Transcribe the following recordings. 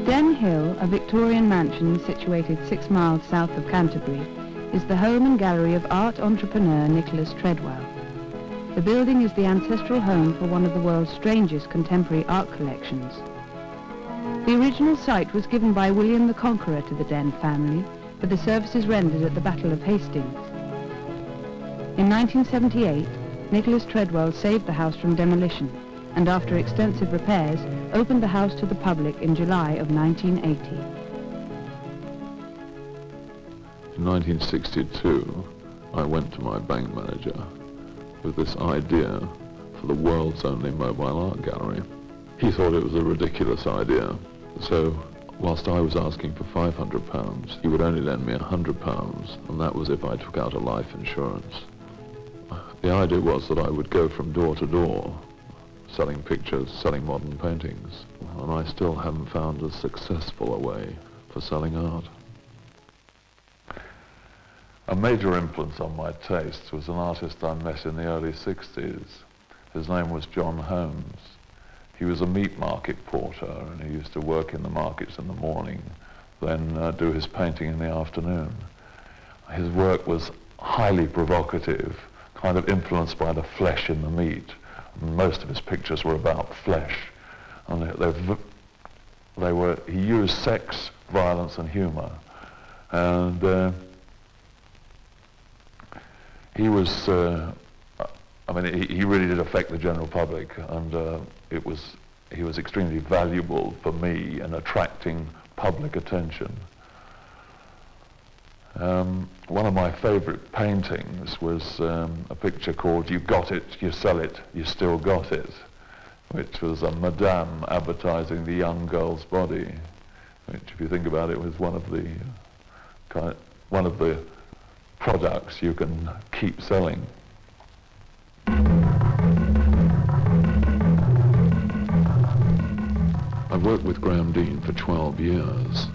Den Hill, a Victorian mansion situated 6 miles south of Canterbury, is the home and gallery of art entrepreneur Nicholas Treadwell. The building is the ancestral home for one of the world's strangest contemporary art collections. The original site was given by William the Conqueror to the Den family for the services rendered at the Battle of Hastings. In 1978, Nicholas Treadwell saved the house from demolition and after extensive repairs, opened the house to the public in July of 1980. In 1962, I went to my bank manager with this idea for the world's only mobile art gallery. He thought it was a ridiculous idea, so whilst I was asking for £500, he would only lend me £100, and that was if I took out a life insurance. The idea was that I would go from door to door, selling pictures, selling modern paintings, and I still haven't found as successful a way for selling art. A major influence on my tastes was an artist I met in the early 60s. His name was John Holmes. He was a meat market porter, and he used to work in the markets in the morning, then do his painting in the afternoon. His work was highly provocative, kind of influenced by the flesh in the meat. Most of his pictures were about flesh, and he used sex, violence, and humor, and he was. He really did affect the general public, and he was extremely valuable for me in attracting public attention. One of my favorite paintings was a picture called "You Got It, You Sell It, You Still Got It," which was a madame advertising the young girl's body, which, if you think about it, was one of the products you can keep selling. I've worked with Graham Dean for 12 years.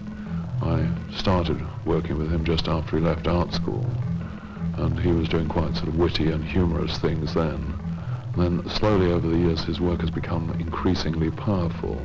I started working with him just after he left art school, and he was doing quite sort of witty and humorous things then. And then slowly over the years his work has become increasingly powerful.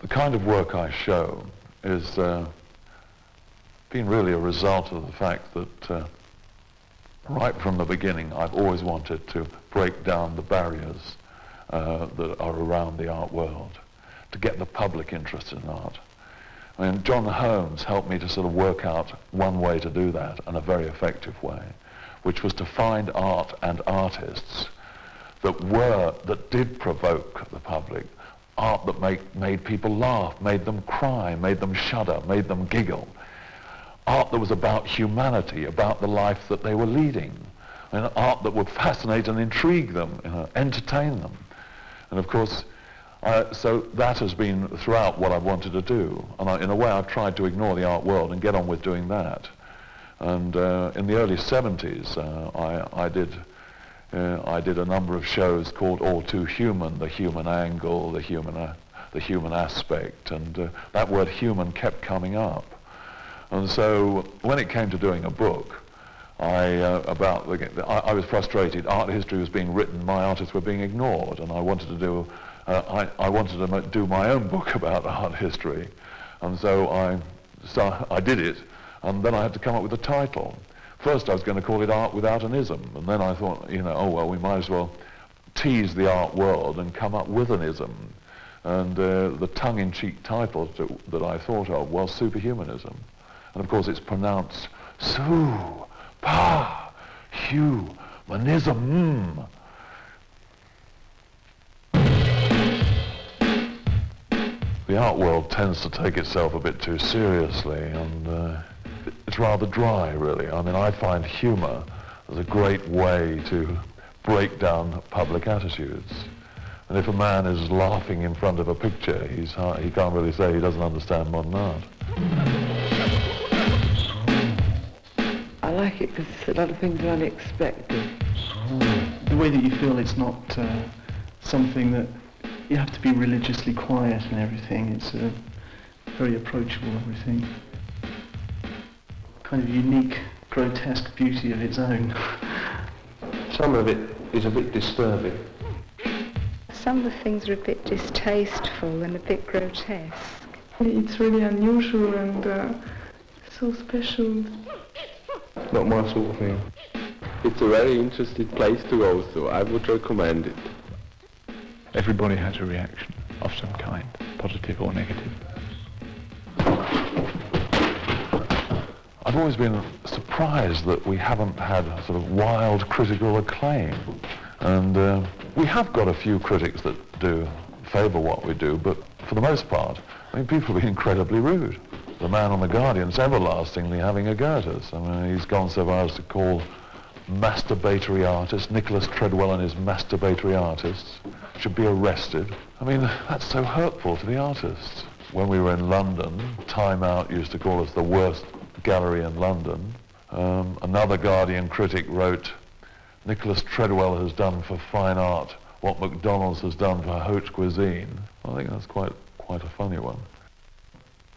The kind of work I show is been really a result of the fact that right from the beginning I've always wanted to break down the barriers that are around the art world, to get the public interested in art. I mean, John Holmes helped me to sort of work out one way to do that, and a very effective way, which was to find art and artists that did provoke the public, art that made people laugh, made them cry, made them shudder, made them giggle. Art that was about humanity, about the life that they were leading. And art that would fascinate and intrigue them, entertain them. And of course, so that has been throughout what I've wanted to do. And in a way I've tried to ignore the art world and get on with doing that. And in the early 70s, I did a number of shows called All Too Human, the human angle, the human aspect, and that word human kept coming up. And so when it came to doing a book, I was frustrated. Art history was being written, my artists were being ignored, and I wanted to do my own book about art history. And so I did it, and then I had to come up with a title. First I was going to call it Art Without an Ism, and then I thought, we might as well tease the art world and come up with an ism. And the tongue-in-cheek title that I thought of was Superhumanism. And of course it's pronounced Su-Pa-Hu-Manism. The art world tends to take itself a bit too seriously, and it's rather dry, really. I mean, I find humour as a great way to break down public attitudes. And if a man is laughing in front of a picture, he can't really say he doesn't understand modern art. I like it because a lot of things are unexpected. The way that you feel it's not something that you have to be religiously quiet and everything. It's very approachable, everything. Kind of unique, grotesque beauty of its own. Some of it is a bit disturbing. Some of the things are a bit distasteful and a bit grotesque. It's really unusual and so special. Not my sort of thing. It's a very interesting place to go, so I would recommend it. Everybody has a reaction of some kind, positive or negative. I've always been surprised that we haven't had sort of wild critical acclaim. And we have got a few critics that do favour what we do, but for the most part, I mean, people have been incredibly rude. The man on The Guardian's everlastingly having a go at us. I mean, he's gone so far as to call masturbatory artists, Nicholas Treadwell and his masturbatory artists, should be arrested. I mean, that's so hurtful to the artists. When we were in London, Time Out used to call us the worst gallery in London. Another Guardian critic wrote, Nicholas Treadwell has done for fine art what McDonald's has done for haute cuisine. I think that's quite a funny one.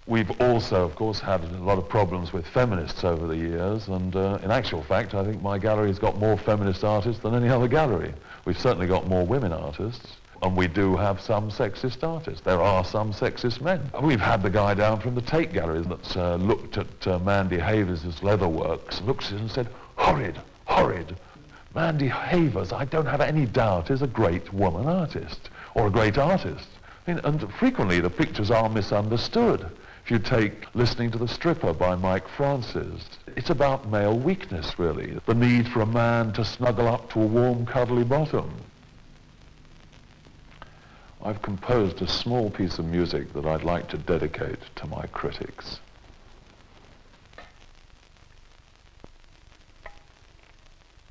We've also, of course, had a lot of problems with feminists over the years, and in actual fact, I think my gallery's got more feminist artists than any other gallery. We've certainly got more women artists, and we do have some sexist artists. There are some sexist men. And we've had the guy down from the Tate Gallery that's looked at Mandy Havers' leather works, looked at it and said, horrid, horrid. Mandy Havers, I don't have any doubt, is a great woman artist, or a great artist. I mean, and frequently the pictures are misunderstood. If you take Listening to the Stripper by Mike Francis, it's about male weakness, really. The need for a man to snuggle up to a warm, cuddly bottom. I've composed a small piece of music that I'd like to dedicate to my critics.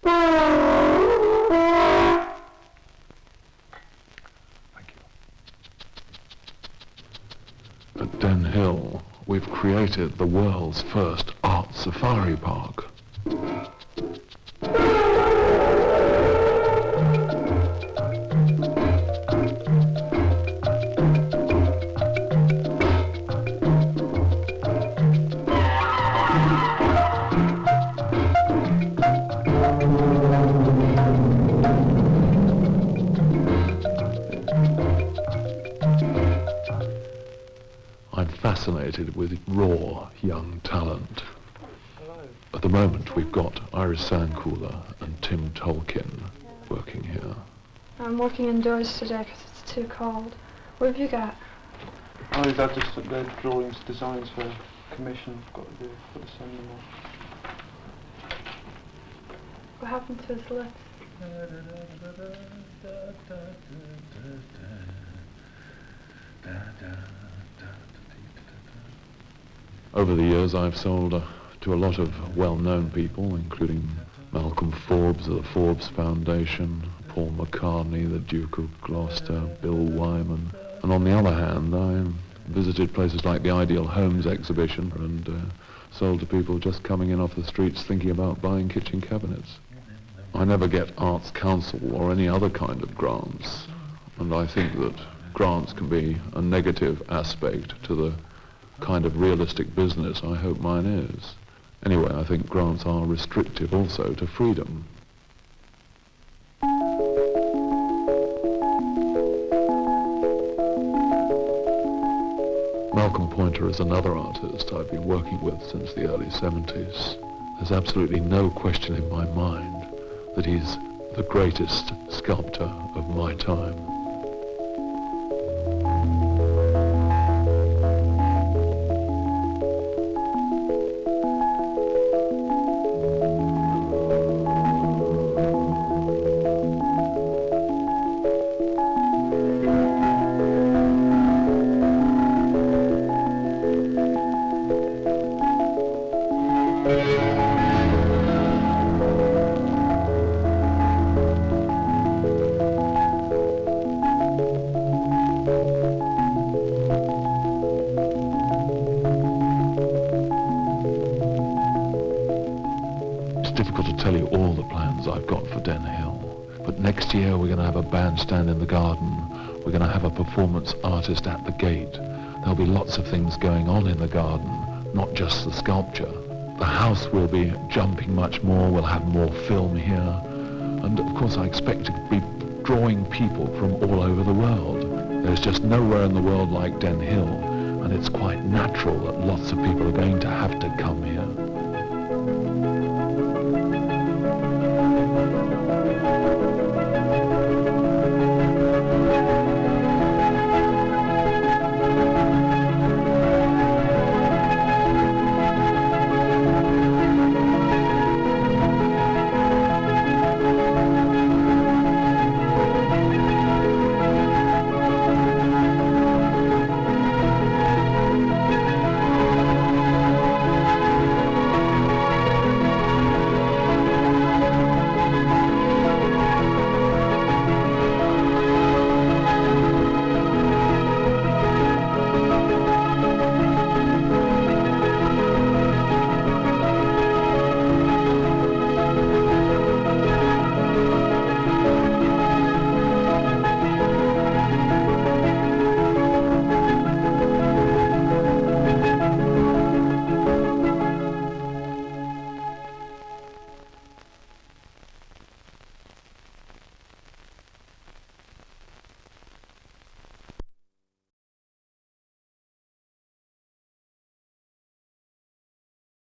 Thank you. At Den Hill, we've created the world's first art safari park. Fascinated with raw young talent. At the moment we've got Iris Sandcooler and Tim Tolkien working here. I'm working indoors today because it's too cold. What have you got? Oh, is that just their drawings, designs for commission I've got to do for the cinema? What happened to his lips? Over the years I've sold to a lot of well-known people, including Malcolm Forbes of the Forbes Foundation, Paul McCartney, the Duke of Gloucester, Bill Wyman. And on the other hand, I visited places like the Ideal Homes exhibition and sold to people just coming in off the streets thinking about buying kitchen cabinets. I never get Arts Council or any other kind of grants, and I think that grants can be a negative aspect to the kind of realistic business I hope mine is. Anyway, I think grants are restrictive also to freedom. Malcolm Pointer is another artist I've been working with since the early 70s. There's absolutely no question in my mind that he's the greatest sculptor of my time. It's difficult to tell you all the plans I've got for Den Hill. But next year we're going to have a bandstand in the garden. We're going to have a performance artist at the gate. There'll be lots of things going on in the garden, not just the sculpture. The house will be jumping much more. We'll have more film here. And of course I expect to be drawing people from all over the world. There's just nowhere in the world like Den Hill. And it's quite natural that lots of